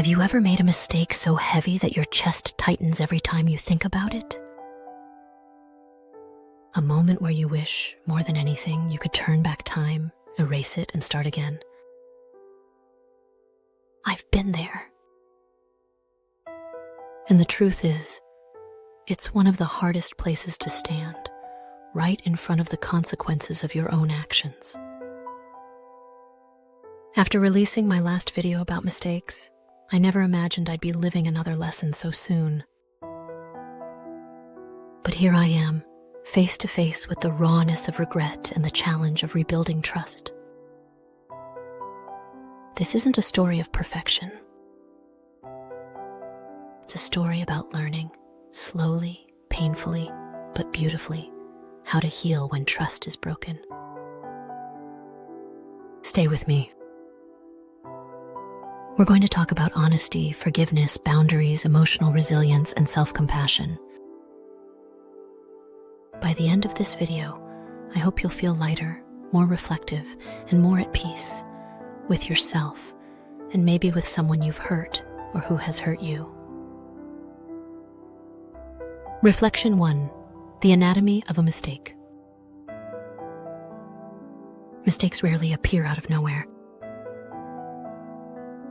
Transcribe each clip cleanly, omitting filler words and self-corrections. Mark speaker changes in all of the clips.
Speaker 1: Have you ever made a mistake so heavy that your chest tightens every time you think about it? A moment where you wish, more than anything, you could turn back time, erase it, and start again. I've been there. And the truth is, it's one of the hardest places to stand, right in front of the consequences of your own actions. After releasing my last video about mistakes, I never imagined I'd be living another lesson so soon. But here I am, face to face with the rawness of regret and the challenge of rebuilding trust. This isn't a story of perfection. It's a story about learning, slowly, painfully, but beautifully, how to heal when trust is broken. Stay with me. We're going to talk about honesty, forgiveness, boundaries, emotional resilience, and self-compassion. By the end of this video, I hope you'll feel lighter, more reflective, and more at peace with yourself, and maybe with someone you've hurt or who has hurt you. Reflection 1: The anatomy of a mistake. Mistakes rarely appear out of nowhere.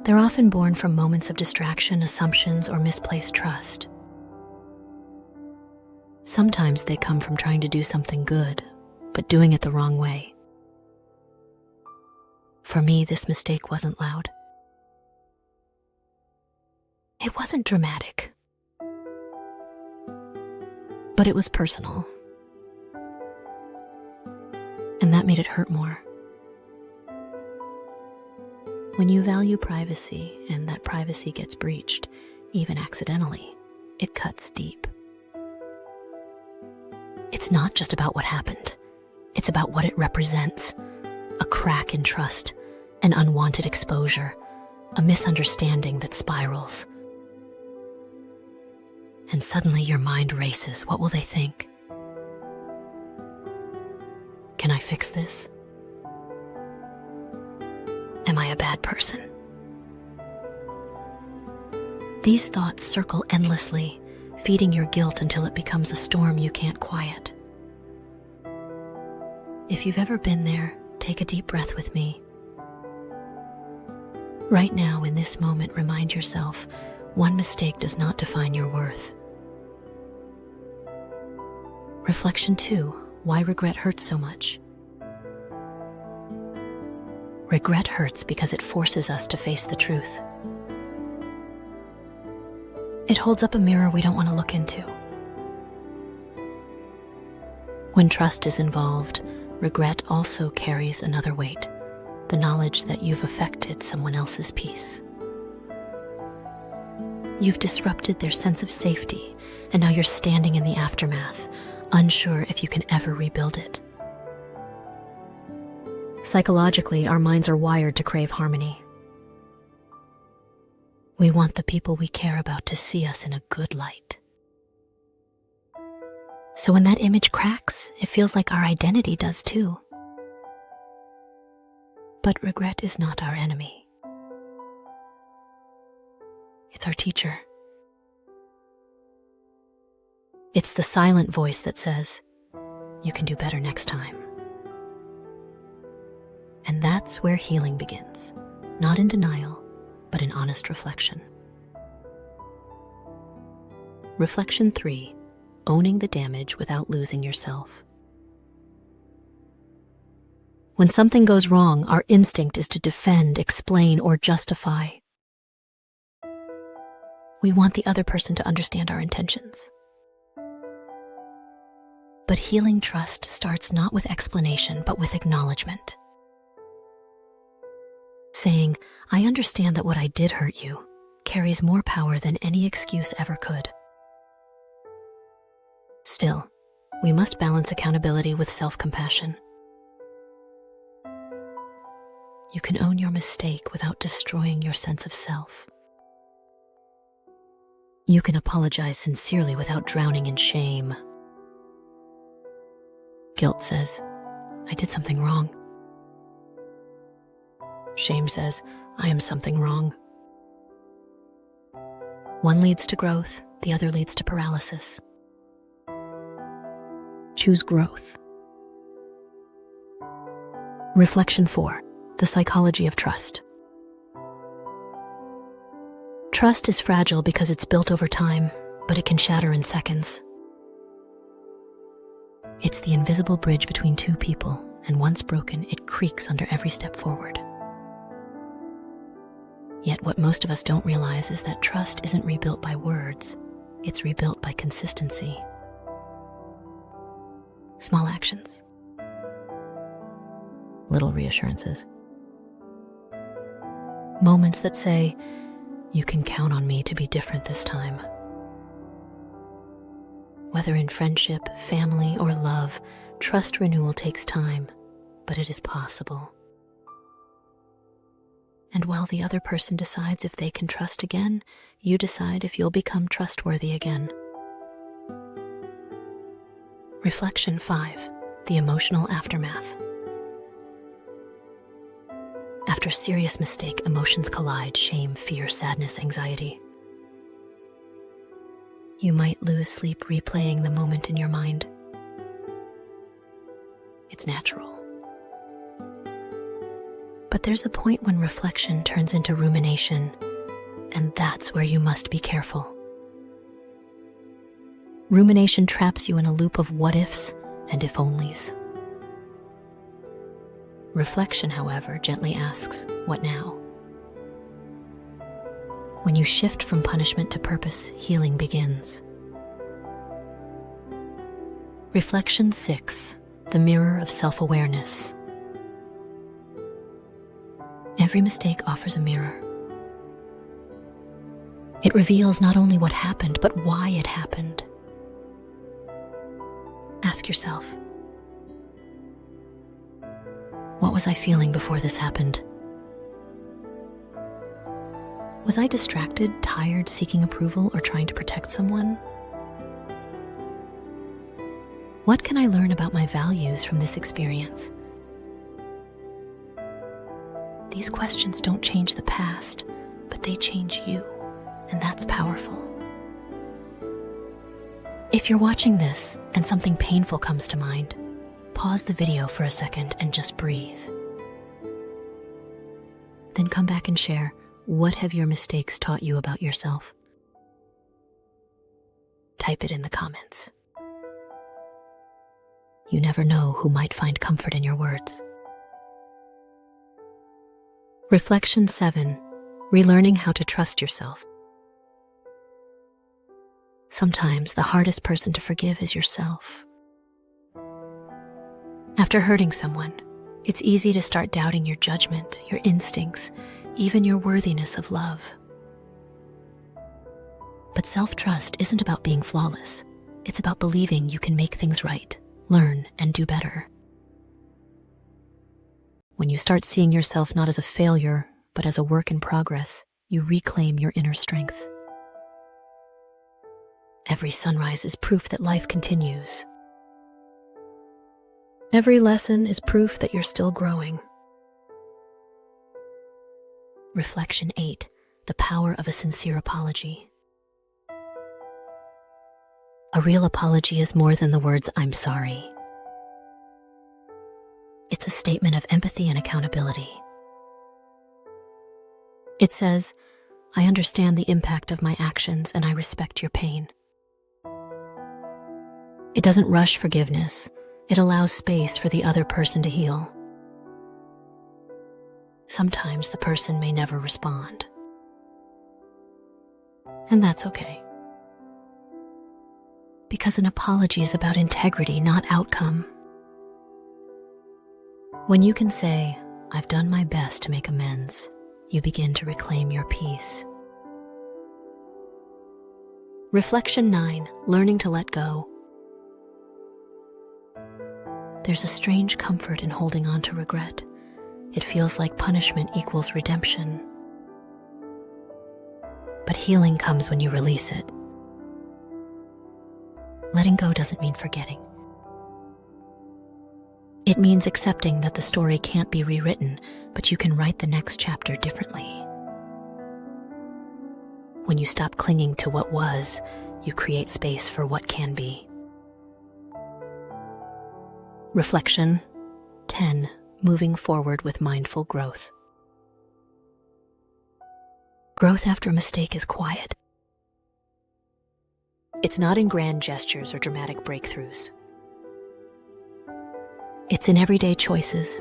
Speaker 1: They're often born from moments of distraction, assumptions, or misplaced trust. Sometimes they come from trying to do something good, but doing it the wrong way. For me, this mistake wasn't loud. It wasn't dramatic. But it was personal. And that made it hurt more. When you value privacy and that privacy gets breached, even accidentally, it cuts deep. It's not just about what happened. It's about what it represents. A crack in trust, an unwanted exposure, a misunderstanding that spirals. And suddenly your mind races. What will they think? Can I fix this? Am I a bad person? These thoughts circle endlessly, feeding your guilt until it becomes a storm you can't quiet. If you've ever been there, take a deep breath with me. Right now, in this moment, remind yourself, one mistake does not define your worth. Reflection 2: Why regret hurts so much. Regret hurts because it forces us to face the truth. It holds up a mirror we don't want to look into. When trust is involved, regret also carries another weight, the knowledge that you've affected someone else's peace. You've disrupted their sense of safety, and now you're standing in the aftermath, unsure if you can ever rebuild it. Psychologically, our minds are wired to crave harmony. We want the people we care about to see us in a good light. So when that image cracks, it feels like our identity does too. But regret is not our enemy. It's our teacher. It's the silent voice that says, "You can do better next time." And that's where healing begins, not in denial, but in honest reflection. Reflection 3: Owning the damage without losing yourself. When something goes wrong, our instinct is to defend, explain, or justify. We want the other person to understand our intentions. But healing trust starts not with explanation, but with acknowledgement. Saying, "I understand that what I did hurt you," carries more power than any excuse ever could. Still, we must balance accountability with self-compassion. You can own your mistake without destroying your sense of self. You can apologize sincerely without drowning in shame. Guilt says, "I did something wrong." Shame says, "I am something wrong." One leads to growth, the other leads to paralysis. Choose growth. Reflection 4. The psychology of trust. Trust is fragile because it's built over time, but it can shatter in seconds. It's the invisible bridge between two people, and once broken, it creaks under every step forward. Yet what most of us don't realize is that trust isn't rebuilt by words, it's rebuilt by consistency. Small actions. Little reassurances. Moments that say, "You can count on me to be different this time." Whether in friendship, family, or love, trust renewal takes time, but it is possible. And while the other person decides if they can trust again, you decide if you'll become trustworthy again. Reflection 5. The emotional aftermath. After a serious mistake, emotions collide: shame, fear, sadness, anxiety. You might lose sleep replaying the moment in your mind. It's natural. But there's a point when reflection turns into rumination, and that's where you must be careful. Rumination traps you in a loop of what-ifs and if-onlys. Reflection, however, gently asks, what now? When you shift from punishment to purpose, healing begins. Reflection 6. The mirror of self-awareness. Every mistake offers a mirror. It reveals not only what happened, but why it happened. Ask yourself, what was I feeling before this happened? Was I distracted, tired, seeking approval, or trying to protect someone? What can I learn about my values from this experience? These questions don't change the past, but they change you, and that's powerful. If you're watching this and something painful comes to mind, pause the video for a second and just breathe. Then come back and share, what have your mistakes taught you about yourself? Type it in the comments. You never know who might find comfort in your words. Reflection 7. Relearning how to trust yourself. Sometimes the hardest person to forgive is yourself. After hurting someone, it's easy to start doubting your judgment, your instincts, even your worthiness of love. But self-trust isn't about being flawless. It's about believing you can make things right, learn, and do better. When you start seeing yourself not as a failure, but as a work in progress, you reclaim your inner strength. Every sunrise is proof that life continues. Every lesson is proof that you're still growing. Reflection 8. The power of a sincere apology. A real apology is more than the words, "I'm sorry." It's a statement of empathy and accountability. It says, "I understand the impact of my actions and I respect your pain." It doesn't rush forgiveness. It allows space for the other person to heal. Sometimes the person may never respond. And that's okay. Because an apology is about integrity, not outcome. When you can say, "I've done my best to make amends," you begin to reclaim your peace. Reflection 9. Learning to let go. There's a strange comfort in holding on to regret. It feels like punishment equals redemption. But healing comes when you release it. Letting go doesn't mean forgetting. It means accepting that the story can't be rewritten, but you can write the next chapter differently. When you stop clinging to what was, you create space for what can be. Reflection 10. Moving forward with mindful growth. Growth after a mistake is quiet. It's not in grand gestures or dramatic breakthroughs. It's in everyday choices,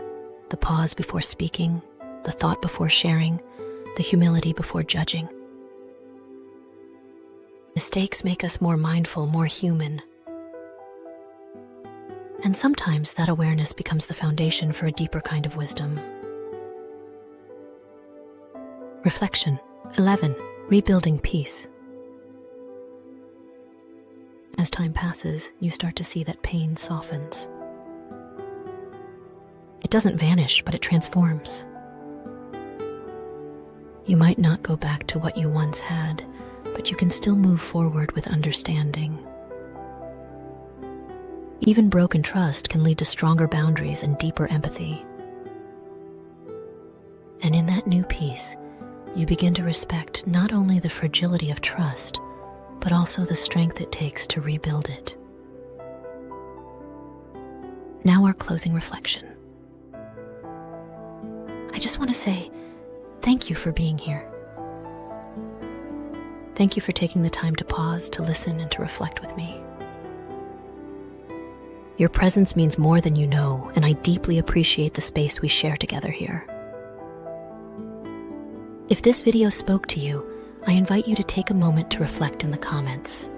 Speaker 1: the pause before speaking, the thought before sharing, the humility before judging. Mistakes make us more mindful, more human. And sometimes that awareness becomes the foundation for a deeper kind of wisdom. Reflection 11. Rebuilding peace. As time passes, you start to see that pain softens. It doesn't vanish, but it transforms. You might not go back to what you once had, but you can still move forward with understanding. Even broken trust can lead to stronger boundaries and deeper empathy. And in that new peace, you begin to respect not only the fragility of trust, but also the strength it takes to rebuild it. Now our closing reflection. I just want to say thank you for being here. Thank you for taking the time to pause, to listen, and to reflect with me. Your presence means more than you know, and I deeply appreciate the space we share together here. If this video spoke to you, I invite you to take a moment to reflect in the comments.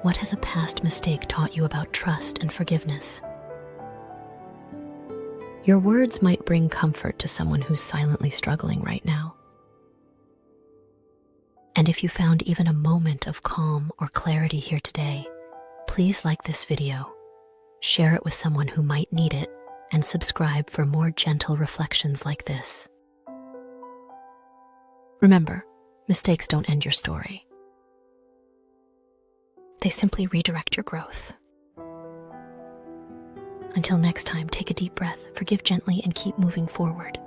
Speaker 1: What has a past mistake taught you about trust and forgiveness? Your words might bring comfort to someone who's silently struggling right now. And if you found even a moment of calm or clarity here today, please like this video, share it with someone who might need it, and subscribe for more gentle reflections like this. Remember, mistakes don't end your story. They simply redirect your growth. Until next time, take a deep breath, forgive gently, and keep moving forward.